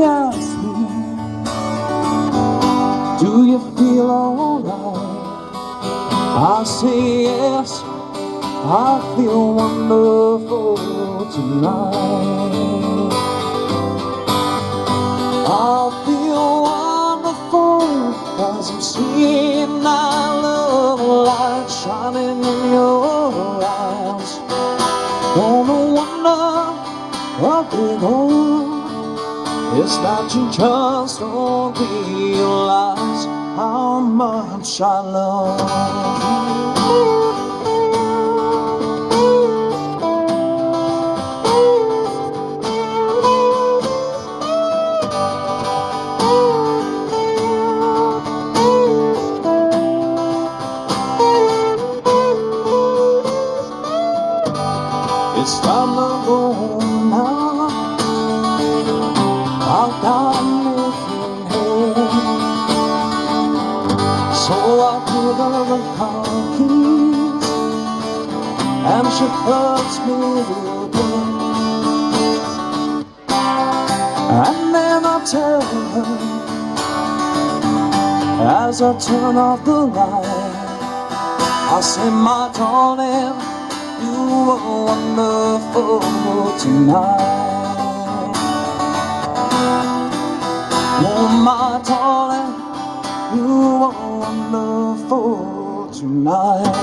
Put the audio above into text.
ask me, do you feel alright? I say yes, I feel wonderful tonight. I feel wonderful as I'm seeing that love light shining in your eyes. Gonna wonder what we know is that you just don't realize how much I love you. It's time to go now. I've got nothing here, so I give her the car keys and she puts me to bed. And then I tell her as I turn off the light, I say, my darling, you are wonderful tonight. Oh, my darling, you are wonderful tonight.